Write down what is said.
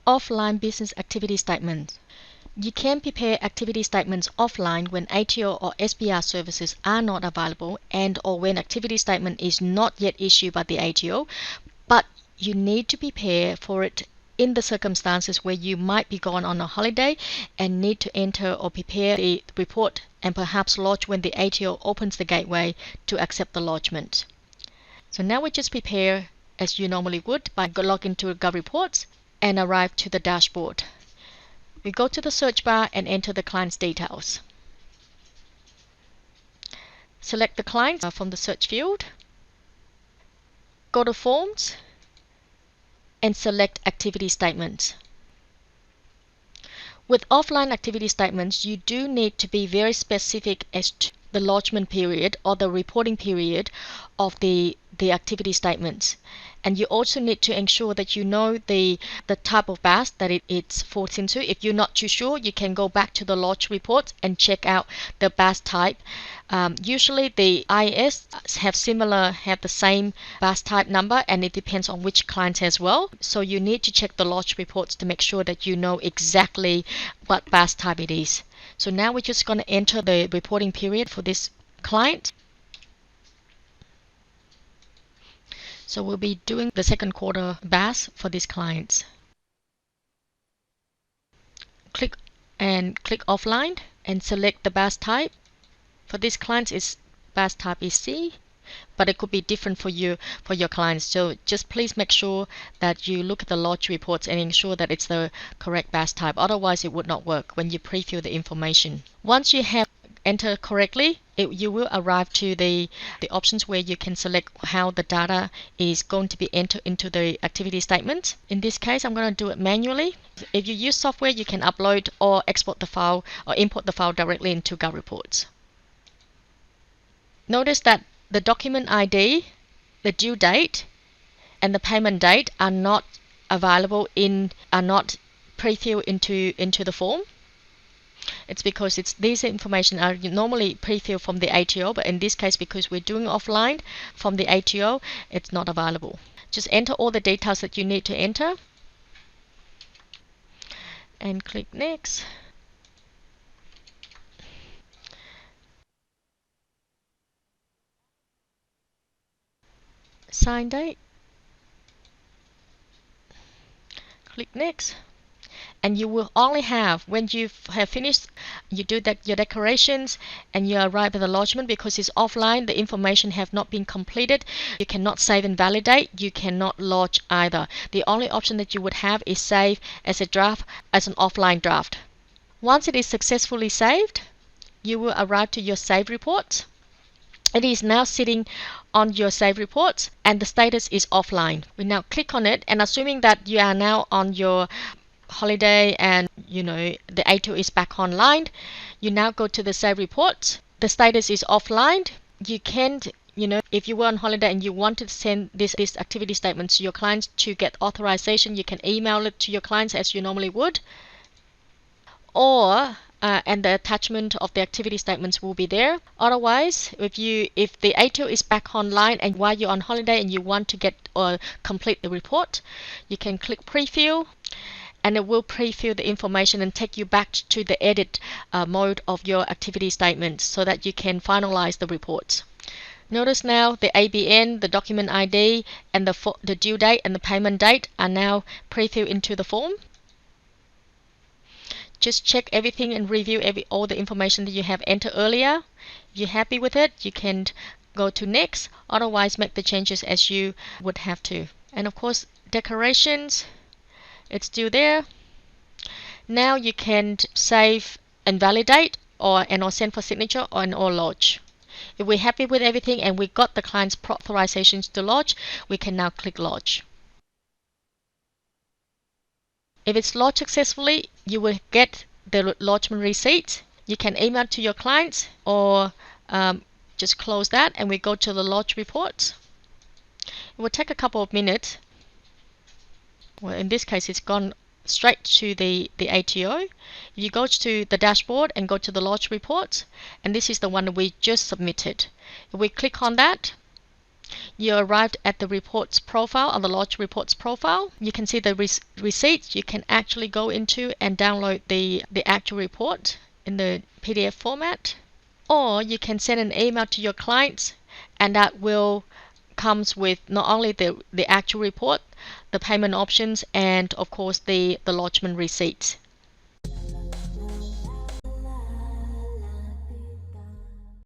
Offline business activity statements. You can prepare activity statements offline when ATO or SBR services are not available and or when activity statement is not yet issued by the ATO, but you need to prepare for it in the circumstances where you might be gone on a holiday and need to enter or prepare the report and perhaps lodge when the ATO opens the gateway to accept the lodgement. So now we just prepare as you normally would by log into GovReports and arrive to the dashboard. We go to the search bar and enter the client's details. Select the client from the search field. Go to Forms and select Activity Statements. With offline activity statements, you do need to be very specific as to the lodgement period or the reporting period of the activity statements. And you also need to ensure that you know the type of BAS that it falls into. If you're not too sure, you can go back to the lodge report and check out the BAS type. Usually the IS have the same BAS type number, and it depends on which clients as well. So you need to check the lodge reports to make sure that you know exactly what BAS type it is. So now we're just going to enter the reporting period for this client. So we'll be doing the second quarter BAS for these clients. Click offline and select the BAS type. For these clients, BAS type is C, but it could be different for your clients. So just please make sure that you look at the lodge reports and ensure that it's the correct BAS type. Otherwise, it would not work when you pre-fill the information. Once you have entered correctly, you will arrive to the options where you can select how the data is going to be entered into the activity statement. In this case, I'm going to do it manually. If you use software, you can upload or export the file or import the file directly into GovReports. Notice that the document ID, the due date, and the payment date are not available are not pre-filled into the form. It's because these information are normally pre-filled from the ATO, but in this case, because we're doing offline from the ATO, it's not available. Just enter all the details that you need to enter and click Next. Sign date. Click Next. And you will only have, when you have finished, you do your decorations and you arrive at the lodgement, because it's offline, the information have not been completed. You cannot save and validate. You cannot lodge either. The only option that you would have is save as a draft, as an offline draft. Once it is successfully saved, you will arrive to your save report. It is now sitting on your save reports and the status is offline. We now click on it, and assuming that you are now on your holiday and the ATO is back online, you now go to the save report. The status is offline. You can't, if you were on holiday and you wanted to send this activity statement to your clients to get authorization, you can email it to your clients as you normally would, or and the attachment of the activity statements will be there. Otherwise, if the ATO is back online and while you're on holiday and you want to get or complete the report, you can click pre-fill, and it will pre-fill the information and take you back to the edit mode of your activity statement so that you can finalize the reports. Notice now the ABN, the document ID, and the due date and the payment date are now pre-filled into the form. Just check everything and review all the information that you have entered earlier. If you're happy with it, you can go to Next. Otherwise, make the changes as you would have to. And of course, decorations, it's still there. Now you can save and validate or send for signature or lodge. If we're happy with everything and we got the client's authorizations to lodge, we can now click Lodge. If it's lodged successfully, you will get the lodgement receipt. You can email to your clients or just close that, and we go to the lodge reports. It will take a couple of minutes. Well, in this case, it's gone straight to the ATO. If you go to the dashboard and go to the lodge reports, and this is the one that we just submitted. If we click on that, You arrived at the reports profile or the lodge reports profile. You can see the receipts. You can actually go into and download the actual report in the PDF format, or you can send an email to your clients, and that will comes with not only the actual report, the payment options, and of course the lodgement receipts.